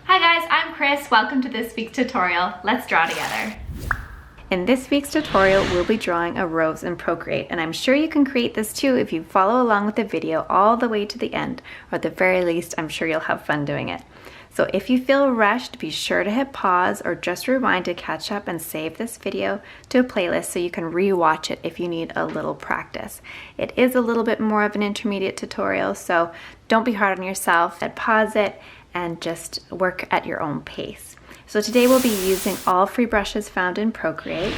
Hi guys, I'm Chris. Welcome to this week's tutorial. Let's draw together. In this week's tutorial, we'll be drawing a rose in Procreate, and I'm sure you can create this too if you follow along with the video all the way to the end, or at the very least, I'm sure you'll have fun doing it. So if you feel rushed, be sure to hit pause or just rewind to catch up and save this video to a playlist so you can re-watch it if you need a little practice. It is a little bit more of an intermediate tutorial, so don't be hard on yourself. Pause it and just work at your own pace. So today we'll be using all free brushes found in Procreate.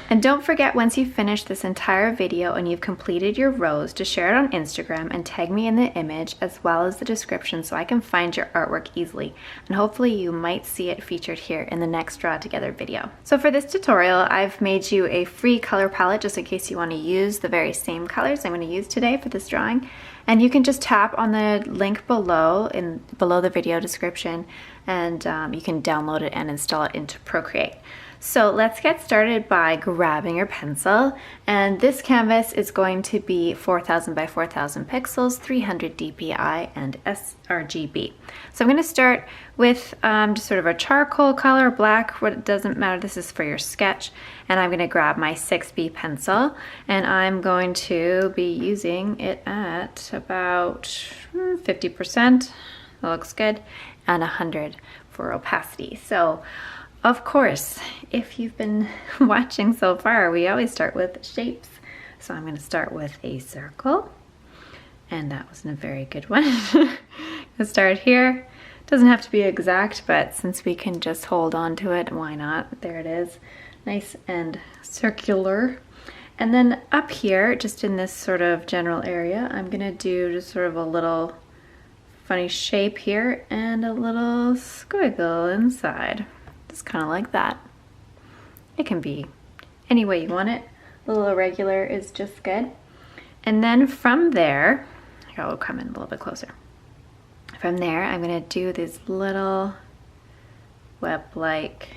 And don't forget, once you've finished this entire video and you've completed your rose, to share it on Instagram and tag me in the image as well as the description so I can find your artwork easily. And hopefully you might see it featured here in the next Draw Together video. So for this tutorial, I've made you a free color palette just in case you want to use the very same colors I'm going to use today for this drawing. And you can just tap on the link below the video description, and you can download it and install it into Procreate. So let's get started by grabbing your pencil, and this canvas is going to be 4000 by 4000 pixels, 300 dpi, and sRGB. So I'm going to start with just sort of a charcoal color, black, what it doesn't matter, this is for your sketch, and I'm going to grab my 6B pencil, and I'm going to be using it at about 50%, that looks good, and 100 for opacity. So of course, if you've been watching so far, we always start with shapes. So I'm going to start with a circle, and that wasn't a very good one. Let's start here. Doesn't have to be exact, but since we can just hold on to it, why not? There it is, nice and circular. And then up here, just in this sort of general area, I'm going to do just sort of a little funny shape here and a little squiggle inside. Just kind of like that. It can be any way you want it. A little irregular is just good. And then from there, I'll come in a little bit closer. From there, I'm going to do these little web-like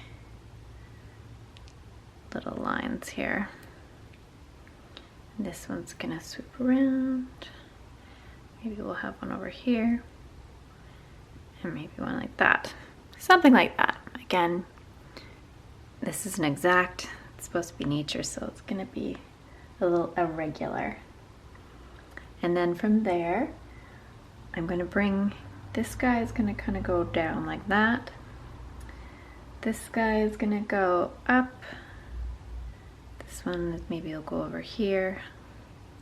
little lines here. And this one's going to swoop around. Maybe we'll have one over here. And maybe one like that. Something like that. Again, this isn't exact. It's supposed to be nature, so it's going to be a little irregular. And then from there, I'm going to bring, this guy is going to kind of go down like that. This guy is going to go up. This one maybe will go over here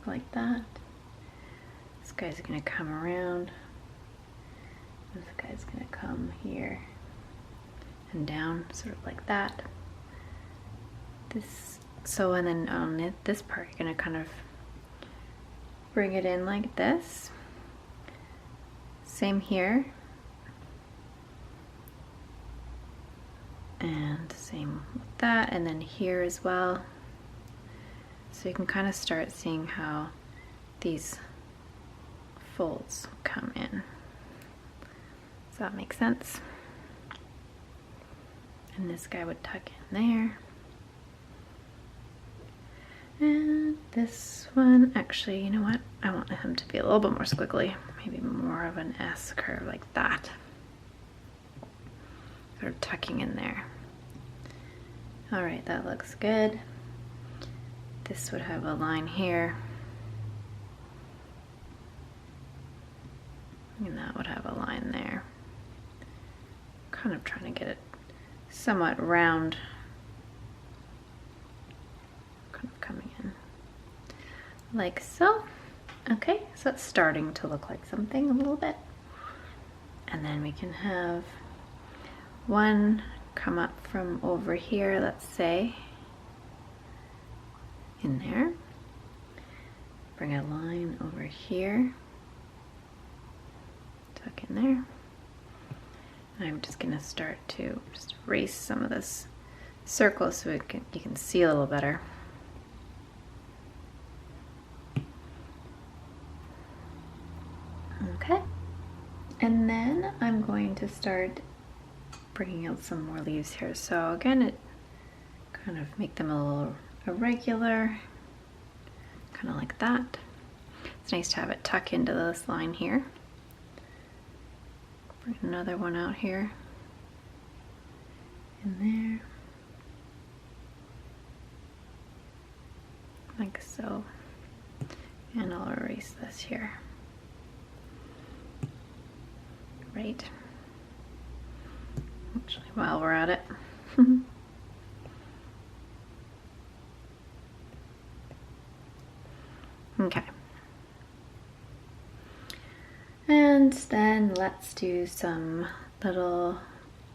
like that. This guy's going to come around. This guy's going to come here and down, sort of like that. And then on this part, you're gonna kind of bring it in like this. Same here. And same with that, and then here as well. So you can kind of start seeing how these folds come in. Does that make sense? And this guy would tuck in there. And this one, actually, you know what? I want him to be a little bit more squiggly. Maybe more of an S curve like that. Sort of tucking in there. All right, that looks good. This would have a line here. And that would have a line there. Kind of trying to get it somewhat round, kind of coming in like so. Okay, so it's starting to look like something a little bit. And then we can have one come up from over here, let's say, in there. Bring a line over here, tuck in there. I'm just going to start to just erase some of this circle so you can see a little better. Okay, and then I'm going to start bringing out some more leaves here. So again, it kind of make them a little irregular, kind of like that. It's nice to have it tuck into this line here. Bring another one out here. in there. Like so. And I'll erase this here. Right. Actually, while we're at it. Okay. And then let's do some little,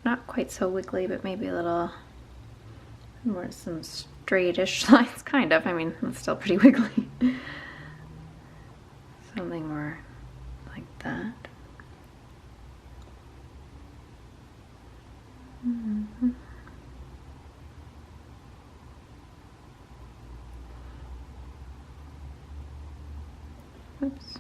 not quite so wiggly, but maybe a little more, some straightish lines, kind of. I mean, it's still pretty wiggly. Something more like that. Mm-hmm. Oops.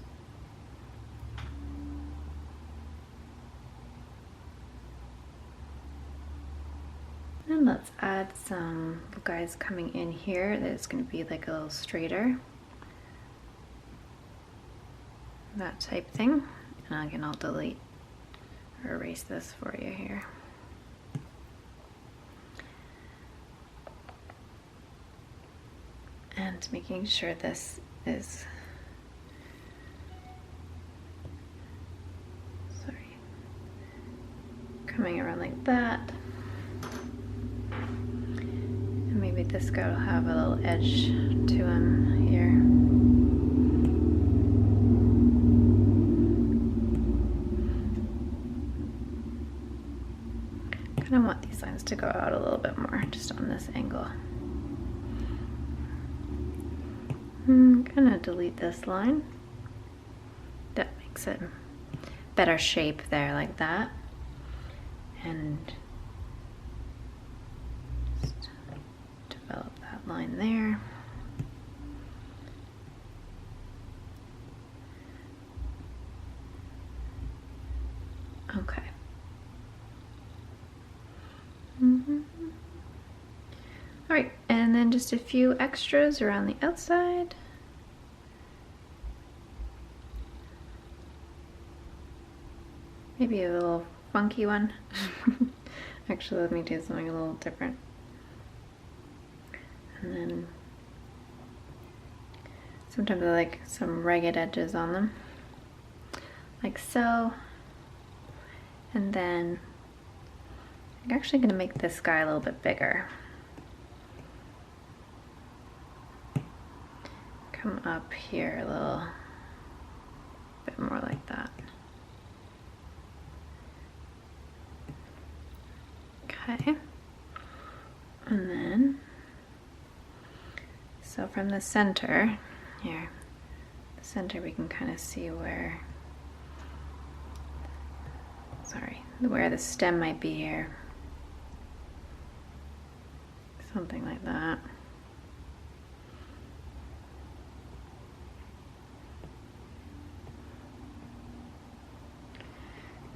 And let's add some guys coming in here that is going to be like a little straighter. That type thing. And again, I'll delete or erase this for you here. And making sure this is, sorry, coming around like that. And maybe this guy will have a little edge to him here. Kind of want these lines to go out a little bit more, just on this angle. I'm gonna delete this line. That makes it better shape there, like that. And just develop that line there. Okay. All right, and then just a few extras around the outside. Maybe a little funky one. Actually, let me do something a little different. And then sometimes I like some ragged edges on them, like so. And then I'm actually going to make this guy a little bit bigger. Come up here a little bit more like that. Okay. And then, so from the center, here, the center, we can kind of see where, sorry, where the stem might be here. Something like that.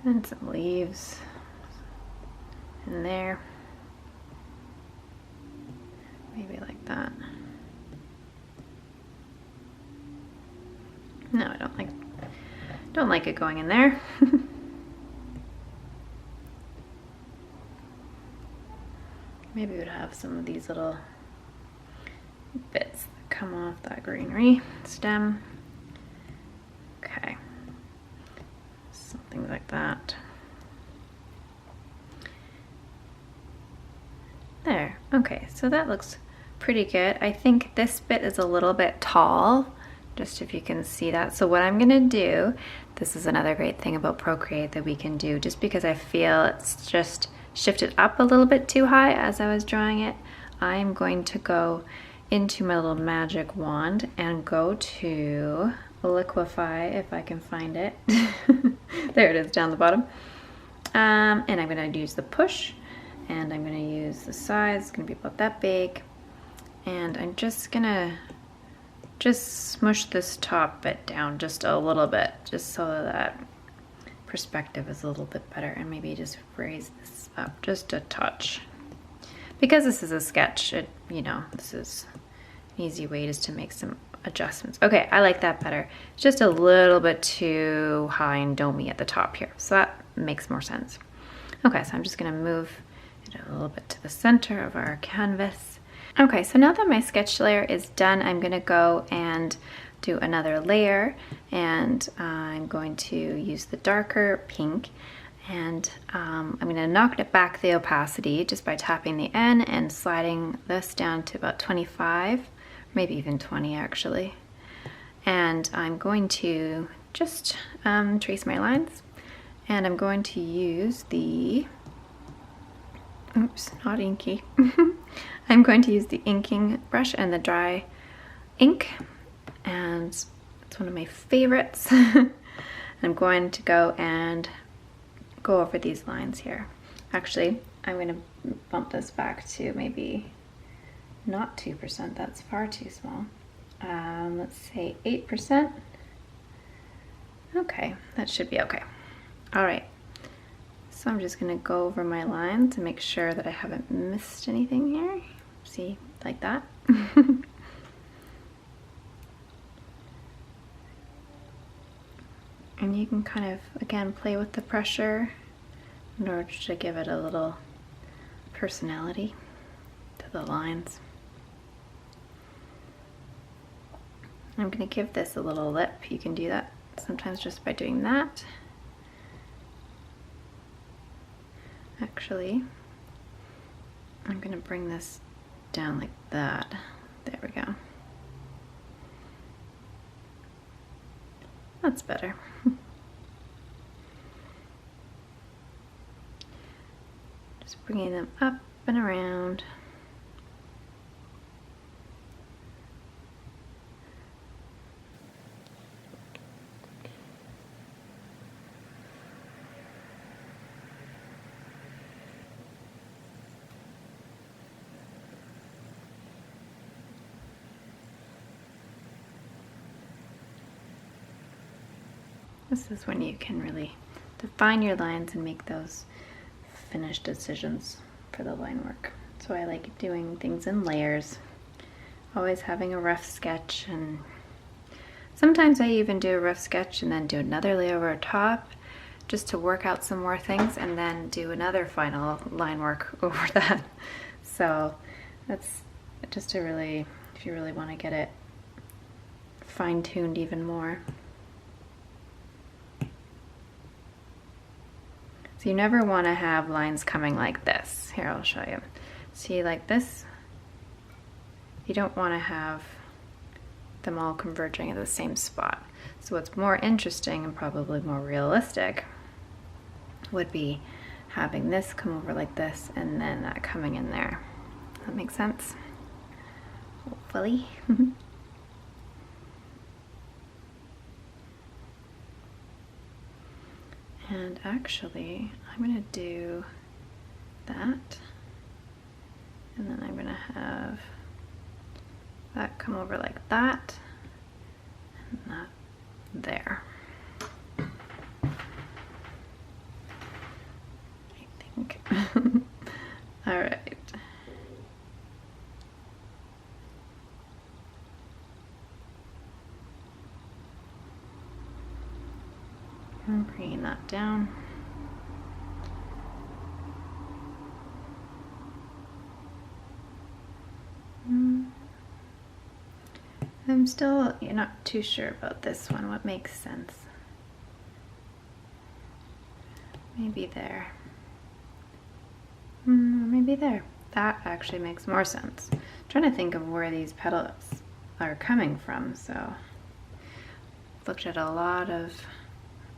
And some leaves in there. Maybe like that. No, I don't like it going in there. Maybe we'd have some of these little bits that come off that greenery stem. Okay. Something like that. There. Okay, so that looks pretty good. I think this bit is a little bit tall, just if you can see that. So what I'm gonna do, this is another great thing about Procreate that we can do, just because I feel it's just shifted up a little bit too high as I was drawing it, I'm going to go into my little magic wand and go to liquefy, if I can find it. There it is down the bottom. And I'm going to use the push, and I'm going to use the size. It's going to be about that big. And I'm just going to smush this top bit down just a little bit, just so that perspective is a little bit better, and maybe just raise this up just a touch. Because this is a sketch, you know, this is an easy way just to make some adjustments. Okay, I like that better. It's just a little bit too high and domey at the top here, so that makes more sense. Okay, so I'm just gonna move Get it a little bit to the center of our canvas. Okay, so now that my sketch layer is done, I'm gonna go and do another layer, and I'm going to use the darker pink, and I'm gonna knock it back the opacity just by tapping the N and sliding this down to about 25, maybe even 20 actually. And I'm going to just trace my lines, and I'm going to use the, oops, not inky. I'm going to use the inking brush and the dry ink, and it's one of my favorites. I'm going to go and go over these lines here. Actually, I'm going to bump this back to maybe not 2%, that's far too small. Let's say 8%. Okay, that should be okay. All right, so I'm just gonna go over my lines and make sure that I haven't missed anything here. See, like that. And you can kind of, again, play with the pressure in order to give it a little personality to the lines. I'm going to give this a little lip. You can do that sometimes just by doing that. Actually, I'm going to bring this down like that. There we go. That's better. Just bringing them up and around. This is when you can really define your lines and make those finished decisions for the line work. So I like doing things in layers, always having a rough sketch, and sometimes I even do a rough sketch and then do another layer over top just to work out some more things, and then do another final line work over that. So that's just a really, if you really want to get it fine-tuned even more. So you never want to have lines coming like this. Here, I'll show you. See, like this? You don't want to have them all converging at the same spot. So what's more interesting and probably more realistic would be having this come over like this and then that coming in there. That makes sense? Hopefully. And actually, I'm gonna do that, and then I'm gonna have that come over like that, and that there. I think. All right. I'm bringing that down. I'm still not too sure about this one, what makes sense. Maybe there. Maybe there. That actually makes more sense. I'm trying to think of where these petals are coming from, so I've looked at a lot of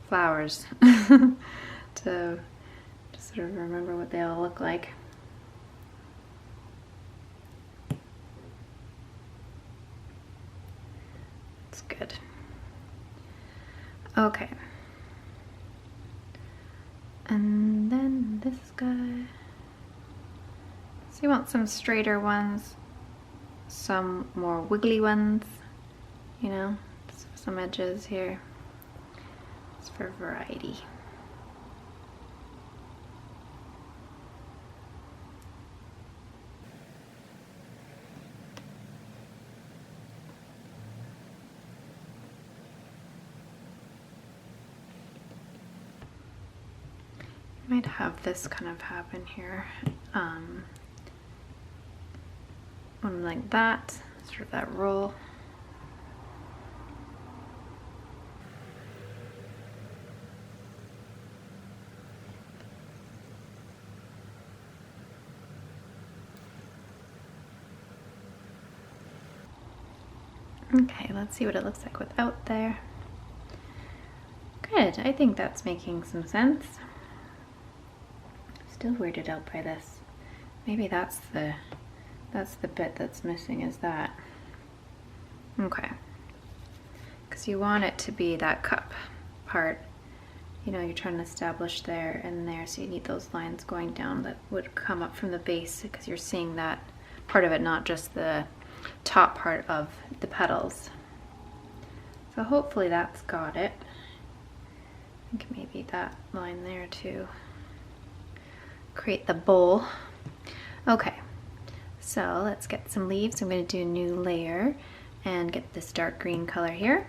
flowers to sort of remember what they all look like. That's good. Okay. And then this guy. So you want some straighter ones, some more wiggly ones, you know, some edges here. For variety. You Might have this kind of happen here. One like that, sort of that roll. Okay, let's see what it looks like without there. Good, I think that's making some sense. Still weirded out by this. Maybe that's the bit that's missing, is that. Okay. Because you want it to be that cup part. You know, you're trying to establish there and there, so you need those lines going down that would come up from the base, because you're seeing that part of it, not just the top part of the petals. So hopefully that's got it. I think maybe that line there to create the bowl. Okay, so let's get some leaves. I'm going to do a new layer and get this dark green color here.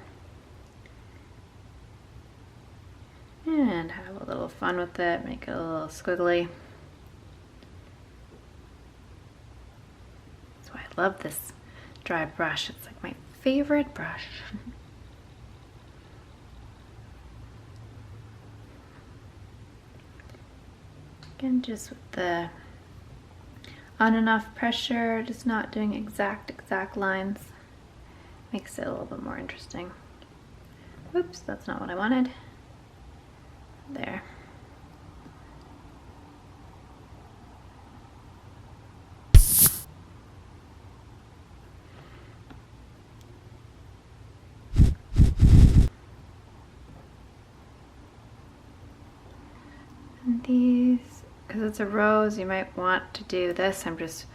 And have a little fun with it, make it a little squiggly. That's why I love this dry brush. It's like my favorite brush. Again, just with the on and off pressure, just not doing exact lines. Makes it a little bit more interesting. Oops, that's not what I wanted. There. And these, because it's a rose, you might want to do this. I'm just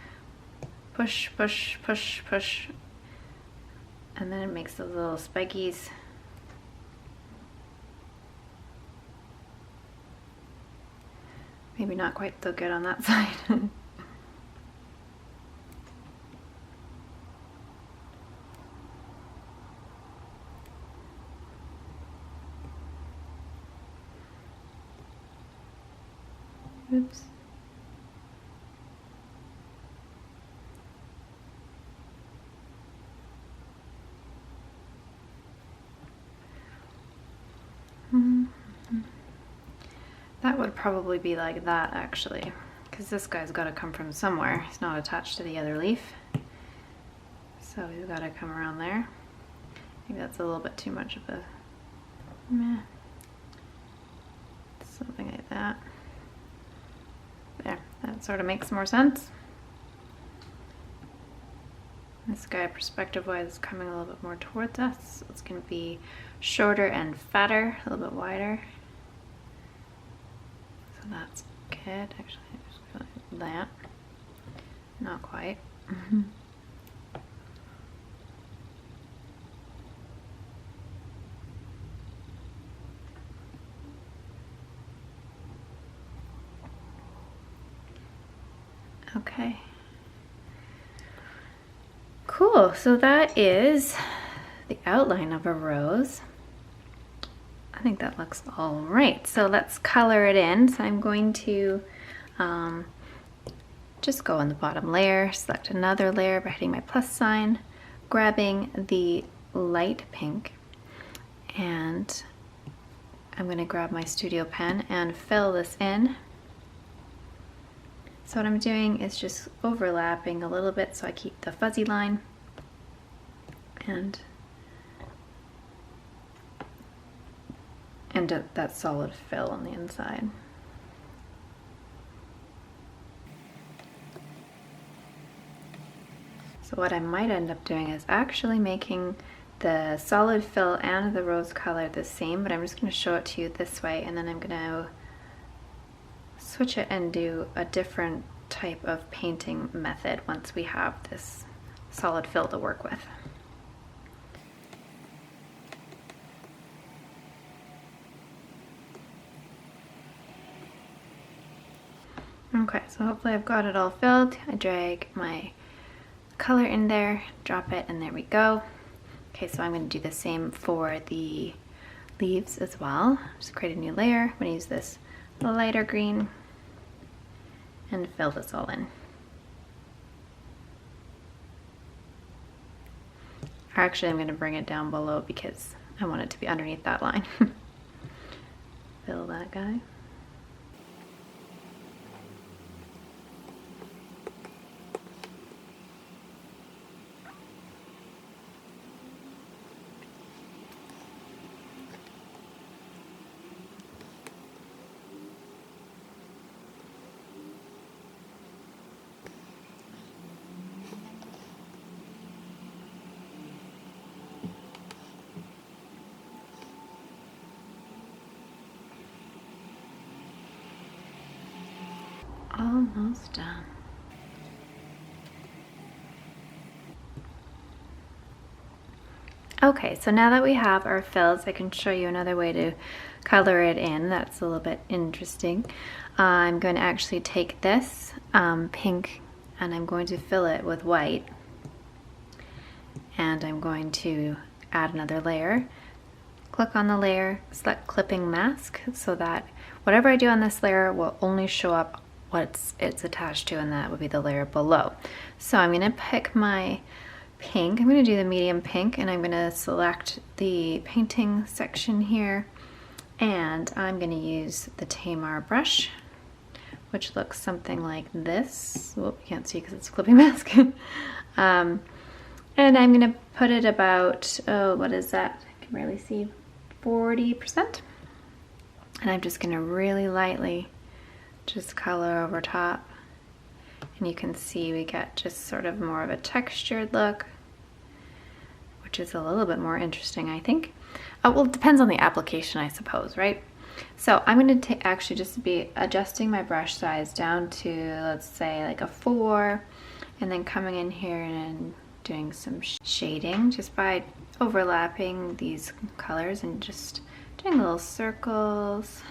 push, push, push, push. And then it makes those little spikies. Maybe not quite so good on that side. Oops. That would probably be like that, actually, because this guy's got to come from somewhere. He's not attached to the other leaf, so he's got to come around there. Maybe that's a little bit too much of a meh. Something like that. There, that sort of makes more sense. This guy, perspective-wise, is coming a little bit more towards us. So it's going to be shorter and fatter, a little bit wider. So that's good. Actually, I just feel like that. Not quite. Okay. Cool, so that is the outline of a rose. I think that looks all right. So let's color it in. So I'm going to just go on the bottom layer, select another layer by hitting my plus sign, grabbing the light pink, and I'm going to grab my studio pen and fill this in. So what I'm doing is just overlapping a little bit so I keep the fuzzy line and that solid fill on the inside. So what I might end up doing is actually making the solid fill and the rose color the same, but I'm just going to show it to you this way, and then I'm going to switch it and do a different type of painting method once we have this solid fill to work with. Okay, so hopefully I've got it all filled. I drag my color in there, drop it, and there we go. Okay, so I'm going to do the same for the leaves as well. Just create a new layer. I'm going to use this lighter green and fill this all in. Actually, I'm going to bring it down below because I want it to be underneath that line. Fill that guy. Almost done. Okay, so now that we have our fills, I can show you another way to color it in. That's a little bit interesting. I'm going to actually take this pink and I'm going to fill it with white. And I'm going to add another layer. Click on the layer, select clipping mask so that whatever I do on this layer will only show up what it's attached to, and that would be the layer below. So I'm going to pick my pink. I'm going to do the medium pink, and I'm going to select the painting section here, and I'm going to use the Tamar brush, which looks something like this. Whoop, you can't see because it's a clipping mask. And I'm going to put it about, oh, what is that? I can barely see, 40%. And I'm just going to really lightly just color over top, and you can see we get just sort of more of a textured look, which is a little bit more interesting, I think. Well, it depends on the application, I suppose, right? So I'm going to actually just be adjusting my brush size down to, let's say, like a 4, and then coming in here and doing some shading just by overlapping these colors and just doing little circles.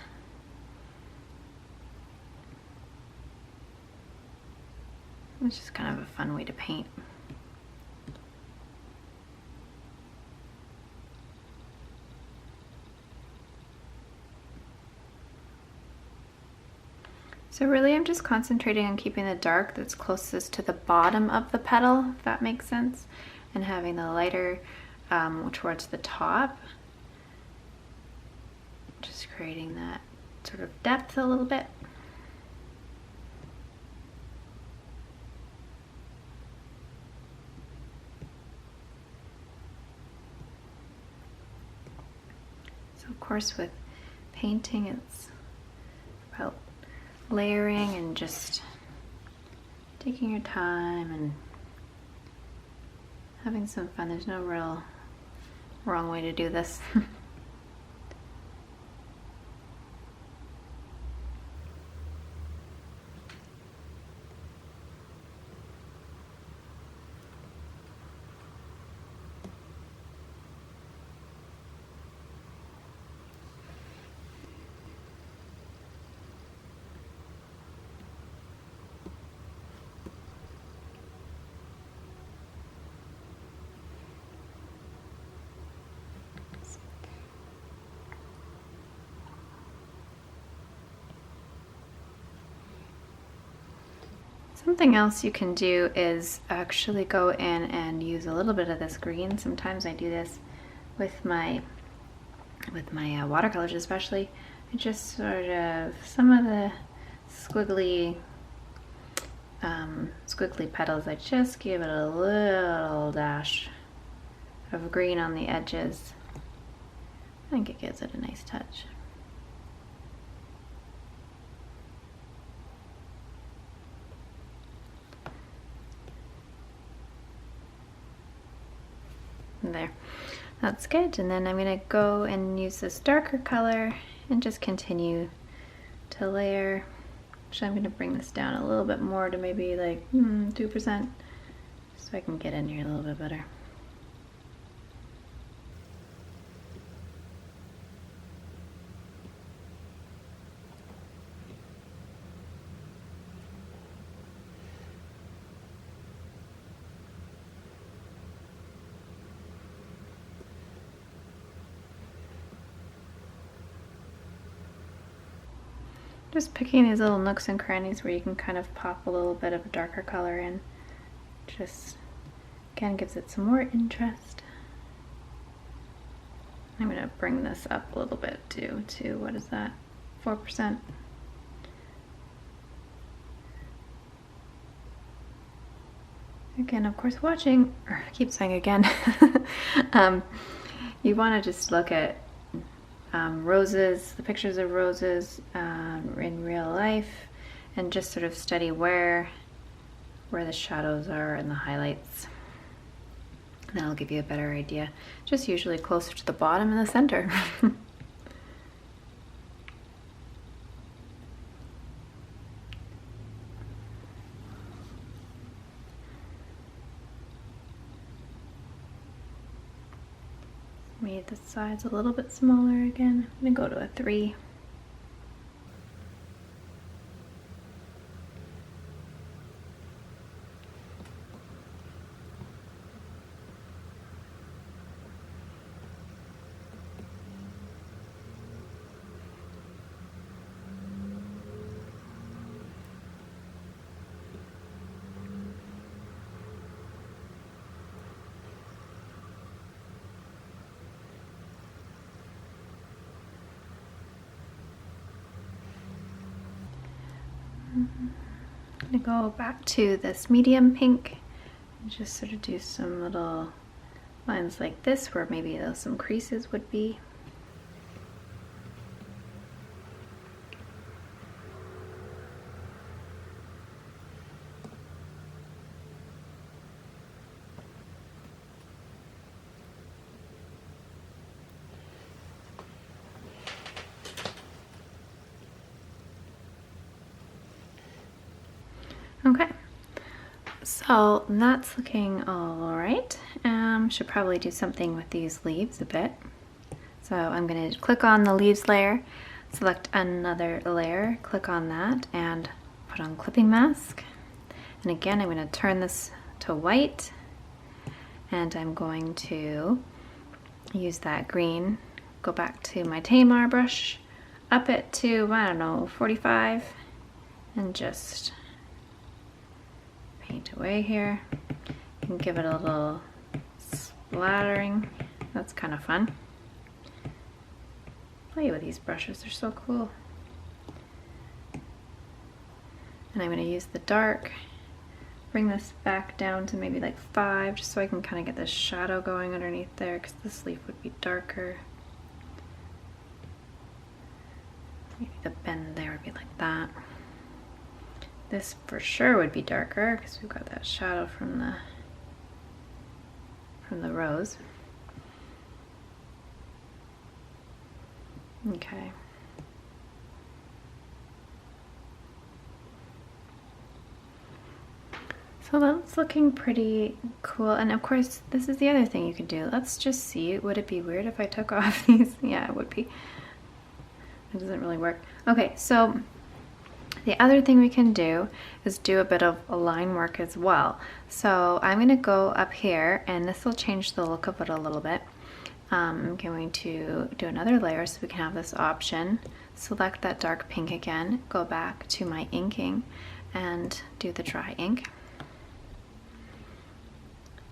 It's just kind of a fun way to paint. So really I'm just concentrating on keeping the dark that's closest to the bottom of the petal, if that makes sense, and having the lighter towards the top. Just creating that sort of depth a little bit. Of course, with painting, it's about layering and just taking your time and having some fun. There's no real wrong way to do this. Something else you can do is actually go in and use a little bit of this green. Sometimes I do this with my watercolors especially. I just sort of, some of the squiggly petals, I just give it a little dash of green on the edges. I think it gives it a nice touch. There, that's good. And then I'm going to go and use this darker color and just continue to layer. So I'm going to bring this down a little bit more to maybe like 2%, so I can get in here a little bit better. Just picking these little nooks and crannies where you can kind of pop a little bit of a darker color in. Just, again, gives it some more interest. I'm going to bring this up a little bit too, to, what is that, 4%. Again, of course, watching, or I keep saying again, you want to just look at roses, the pictures of roses in real life, and just sort of study where the shadows are and the highlights. And that'll give you a better idea. Just usually closer to the bottom and the center. Made the sides a little bit smaller again. I'm gonna go to a 3. I'm gonna go back to this medium pink and just sort of do some little lines like this where maybe some creases would be. Okay, so that's looking all right. Should probably do something with these leaves a bit. So I'm going to click on the leaves layer, select another layer, click on that, and put on clipping mask. And again, I'm going to turn this to white, and I'm going to use that green, go back to my Tamar brush, up it to, I don't know, 45, and just paint away here and give it a little splattering. That's kind of fun. Play with these brushes, they're so cool. And I'm going to use the dark, bring this back down to maybe like 5, just so I can kind of get this shadow going underneath there, because this leaf would be darker. Maybe the bend there would be like that. This for sure would be darker because we've got that shadow from the rose. Okay. So that's looking pretty cool. And of course, this is the other thing you could do. Let's just see, would it be weird if I took off these? Yeah, it would be. It doesn't really work. Okay, so the other thing we can do is do a bit of line work as well. So I'm going to go up here, and this will change the look of it a little bit. I'm going to do another layer so we can have this option. Select that dark pink again, go back to my inking, and do the dry ink.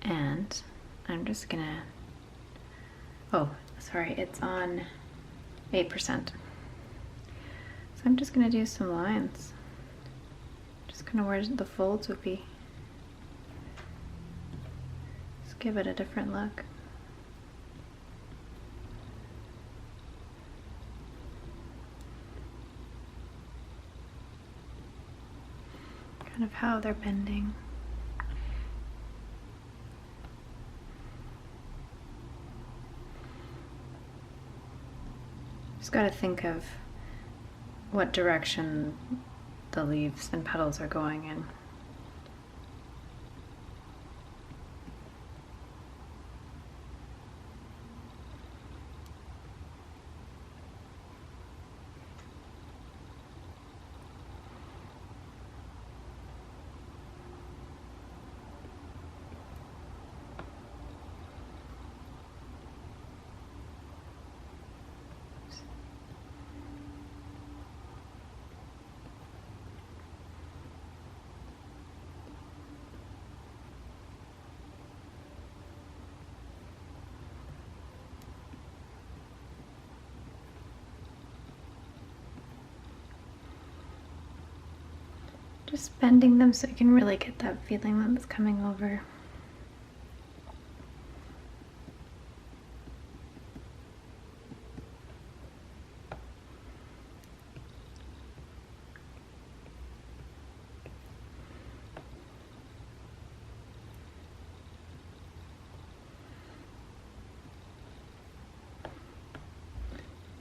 And I'm just gonna, oh, sorry, it's on 8%. So I'm just gonna do some lines. Just kind of where the folds would be. Just give it a different look. Kind of how they're bending. Just got to think of what direction the leaves and petals are going in. Just bending them so you can really get that feeling that's coming over.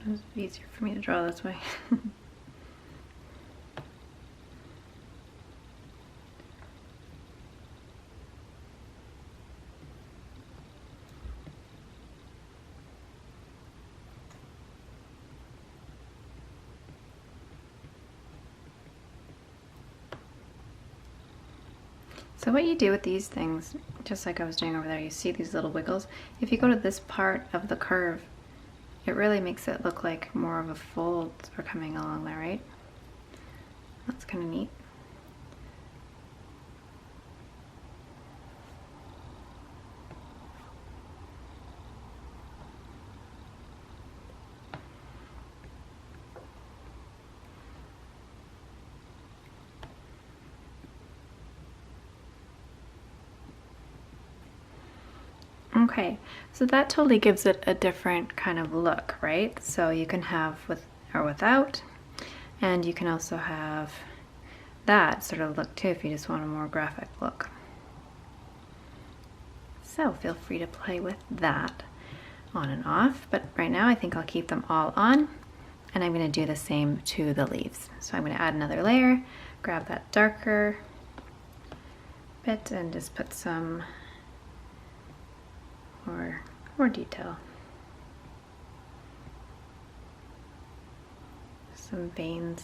It was easier for me to draw this way. So what you do with these things, just like I was doing over there, you see these little wiggles. If you go to this part of the curve, it really makes it look like more of a fold are coming along there, right? That's kind of neat. Okay, so that totally gives it a different kind of look, right? So you can have with or without, and you can also have that sort of look too if you just want a more graphic look. So feel free to play with that on and off, but right now I think I'll keep them all on, and I'm going to do the same to the leaves. So I'm going to add another layer, grab that darker bit, and just put some more detail. Some veins.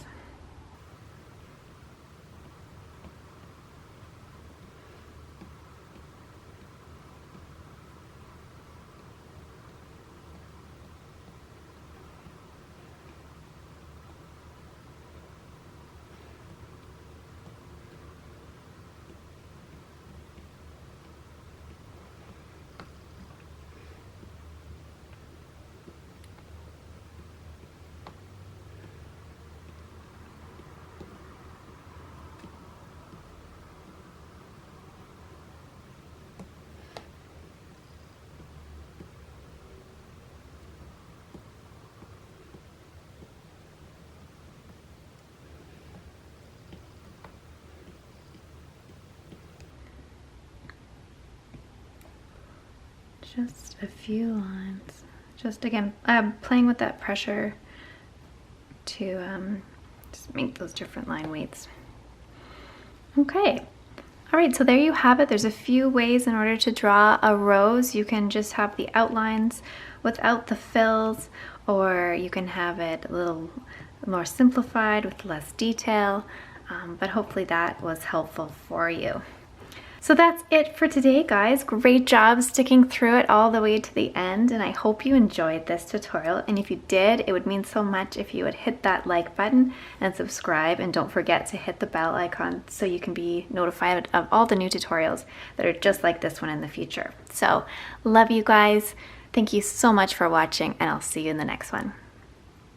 Just a few lines. Just again, playing with that pressure to just make those different line weights. Okay. All right, so there you have it. There's a few ways in order to draw a rose. You can just have the outlines without the fills, or you can have it a little more simplified with less detail, but hopefully that was helpful for you. So that's it for today, guys. Great job sticking through it all the way to the end, and I hope you enjoyed this tutorial. And if you did, it would mean so much if you would hit that like button and subscribe, and don't forget to hit the bell icon so you can be notified of all the new tutorials that are just like this one in the future. So love you guys. Thank you so much for watching, and I'll see you in the next one.